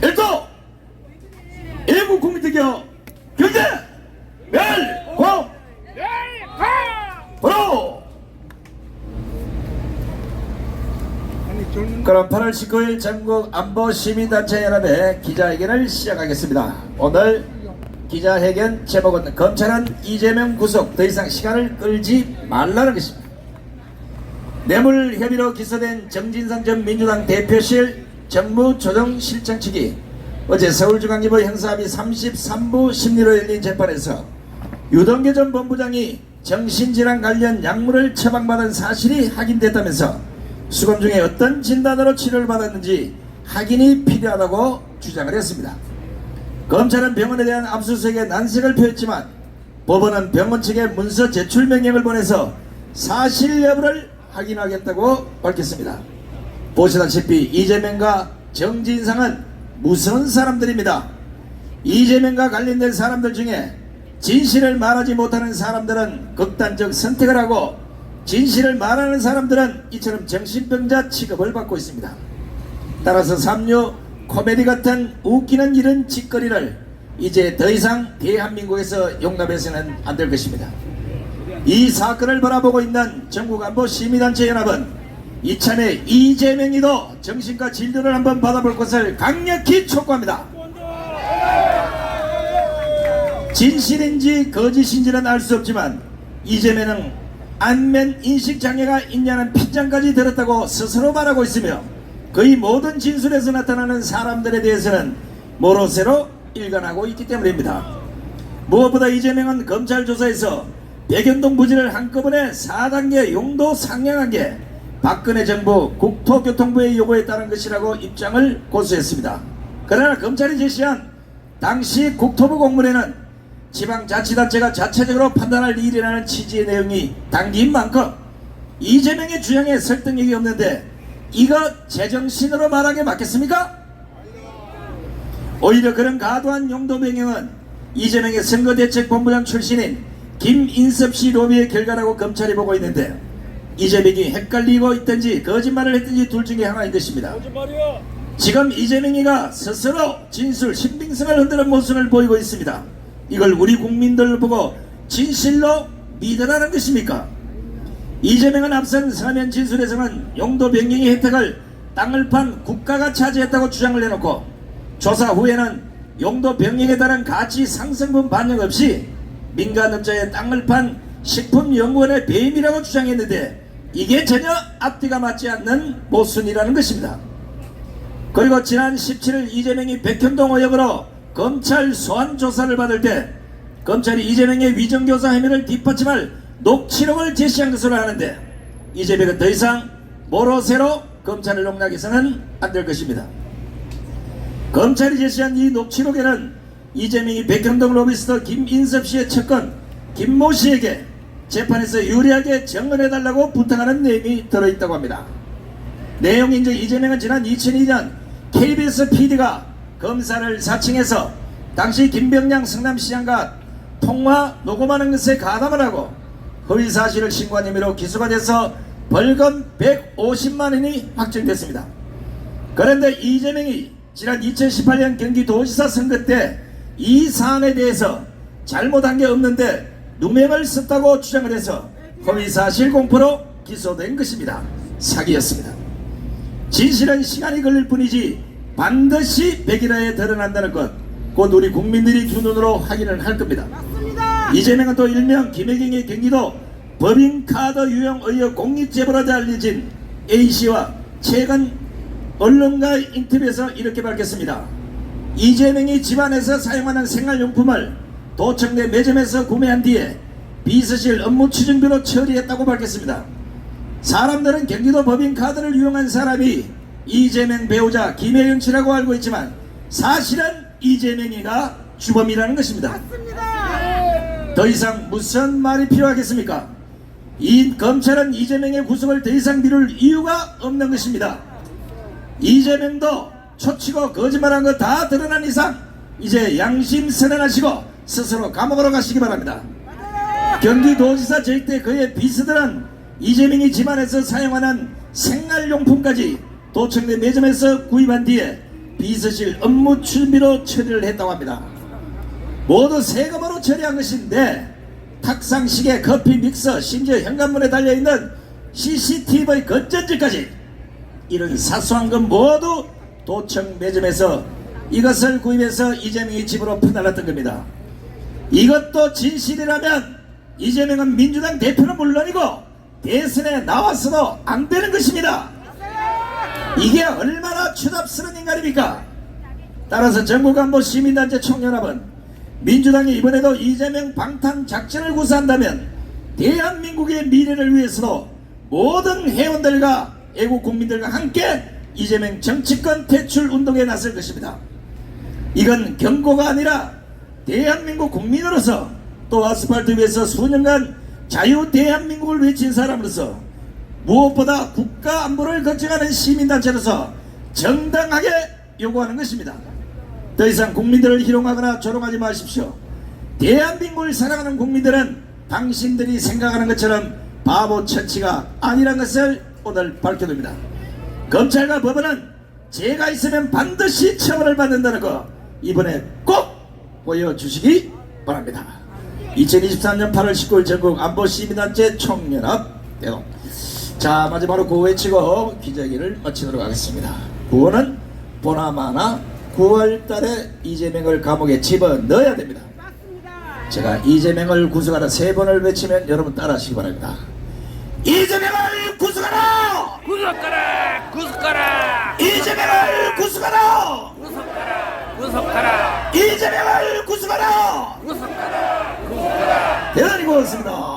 일도 애국 국민대교 경제 멸공 바로. 그럼 8월 19일 전국 안보 시민단체 연합의 기자회견을 시작하겠습니다. 오늘 기자회견 제목은 검찰은 이재명 구속 더 이상 시간을 끌지 말라는 것입니다. 뇌물 혐의로 기소된 정진상 전 민주당 대표실 정무조정실장 측이 어제 서울중앙지법 형사합의 33부 심리로 열린 재판에서 유동규 전 본부장이 정신질환 관련 약물을 처방받은 사실이 확인됐다면서 수감 중에 어떤 진단으로 치료를 받았는지 확인이 필요하다고 주장을 했습니다. 검찰은 병원에 대한 압수수색에 난색을 표했지만 법원은 병원 측에 문서 제출 명령을 보내서 사실 여부를 확인하겠다고 밝혔습니다. 보시다시피 이재명과 정진상은 무서운 사람들입니다. 이재명과 관련된 사람들 중에 진실을 말하지 못하는 사람들은 극단적 선택을 하고 진실을 말하는 사람들은 이처럼 정신병자 취급을 받고 있습니다. 따라서 삼류 코미디 같은 웃기는 이런 짓거리를 이제 더 이상 대한민국에서 용납해서는 안 될 것입니다. 이 사건을 바라보고 있는 전국안보 시민단체 연합은 이참에 이재명이도 정신과 진료를 한번 받아볼 것을 강력히 촉구합니다. 진실인지 거짓인지는 알 수 없지만 이재명은 안면 인식장애가 있냐는 핀잔까지 들었다고 스스로 말하고 있으며 거의 모든 진술에서 나타나는 사람들에 대해서는 모로세로 일관하고 있기 때문입니다. 무엇보다 이재명은 검찰 조사에서 백연동 부지를 한꺼번에 4단계 용도 상향한 게 박근혜 정부 국토교통부의 요구에 따른 것이라고 입장을 고수했습니다. 그러나 검찰이 제시한 당시 국토부 공문에는 지방자치단체가 자체적으로 판단할 일이라는 취지의 내용이 담긴 만큼 이재명의 주장에 설득력이 없는데 이거 제정신으로 말하게 맞겠습니까? 오히려 그런 과도한 용도 변경은 이재명의 선거대책본부장 출신인 김인섭씨 로비의 결과라고 검찰이 보고 있는데 이재명이 헷갈리고 있든지 거짓말을 했든지 둘 중에 하나인 것입니다. 지금 이재명이가 스스로 진술 신빙성을 흔드는 모습을 보이고 있습니다. 이걸 우리 국민들 보고 진실로 믿으라는 것입니까? 이재명은 앞선 서면 진술에서는 용도 변경의 혜택을 땅을 판 국가가 차지했다고 주장을 해놓고 조사 후에는 용도 변경에 따른 가치 상승분 반영 없이 민간업자의 땅을 판 식품연구원의 배임이라고 주장했는데 이게 전혀 앞뒤가 맞지 않는 모순이라는 것입니다. 그리고 지난 17일 이재명이 백현동 의혹으로 검찰 소환 조사를 받을 때 검찰이 이재명의 위정교사 혐의를 뒷받침할 녹취록을 제시한 것으로 하는데 이재명은 더 이상 모로세로 검찰을 농락해서는 안 될 것입니다. 검찰이 제시한 이 녹취록에는 이재명이 백현동 로비스트 김인섭씨의 측근 김모 씨에게 재판에서 유리하게 증언해달라고 부탁하는 내용이 들어있다고 합니다. 내용인 즉 이재명은 지난 2002년 KBS PD가 검사를 사칭해서 당시 김병량 성남시장과 통화 녹음하는 것에 가담을 하고 허위사실을 신고한 혐의로 기소가 돼서 벌금 150만 원이 확정됐습니다. 그런데 이재명이 지난 2018년 경기도지사 선거 때 이 사안에 대해서 잘못한 게 없는데 누명을 썼다고 주장을 해서 허위사실 공표로 기소된 것입니다. 사기였습니다. 진실은 시간이 걸릴 뿐이지 반드시 백일화에 드러난다는 것, 곧 우리 국민들이 두 눈으로 확인을 할 겁니다. 맞습니다. 이재명은 또 일명 김혜경의 경기도 법인카드 유용 의혹 공익제보로 알려진 A씨와 최근 언론과 인터뷰에서 이렇게 밝혔습니다. 이재명이 집안에서 사용하는 생활용품을 도청 내 매점에서 구매한 뒤에 비서실 업무 추진비로 처리했다고 밝혔습니다. 사람들은 경기도 법인카드를 이용한 사람이 이재명 배우자 김혜경 씨라고 알고 있지만 사실은 이재명이가 주범이라는 것입니다. 맞습니다. 더 이상 무슨 말이 필요하겠습니까? 이 검찰은 이재명의 구속을 더 이상 미룰 이유가 없는 것입니다. 이재명도 초치고 거짓말한 거 다 드러난 이상 이제 양심 선언하시고 스스로 감옥으로 가시기 바랍니다. 경기도지사 절대 그의 비서들은 이재명이 집안에서 사용하는 생활용품까지 도청 내 매점에서 구입한 뒤에 비서실 업무 추진비로 처리를 했다고 합니다. 모두 세금으로 처리한 것인데 탁상시계, 커피 믹서, 심지어 현관문에 달려있는 CCTV 건전지까지 이런 사소한 것 모두 도청 매점에서 이것을 구입해서 이재명이 집으로 퍼날랐던 겁니다. 이것도 진실이라면 이재명은 민주당 대표는 물론이고 대선에 나왔어도 안 되는 것입니다. 이게 얼마나 추잡스러운 인간입니까? 따라서 전국안보 시민단체 총연합은 민주당이 이번에도 이재명 방탄 작전을 구사한다면 대한민국의 미래를 위해서도 모든 회원들과 애국 국민들과 함께 이재명 정치권 퇴출 운동에 나설 것입니다. 이건 경고가 아니라 대한민국 국민으로서 또 아스팔트 위에서 수년간 자유 대한민국을 외친 사람으로서 무엇보다 국가 안보를 걱정하는 시민단체로서 정당하게 요구하는 것입니다. 더 이상 국민들을 희롱하거나 조롱하지 마십시오. 대한민국을 사랑하는 국민들은 당신들이 생각하는 것처럼 바보 처치가 아니란 것을 오늘 밝혀둡니다. 검찰과 법원은 죄가 있으면 반드시 처벌을 받는다는 거 이번에 꼭 보여주시기 바랍니다. 2023년 8월 19일 전국 안보시민단체 총연합 대동. 자, 마지막으로 구호 외치고 기자회견을 마치도록 하겠습니다. 구호는 보나마나 9월달에 이재명을 감옥에 집어넣어야 됩니다. 제가 이재명을 구속하라 3번을 외치면 여러분 따라하시기 바랍니다. 이재명을 구속하라! 구속하라! 구속하라! 이재명을 구속하라! 구속하라! 구속하라! 이재명을 구속하라! 구속하라! 구속하라! 대단히 고맙습니다.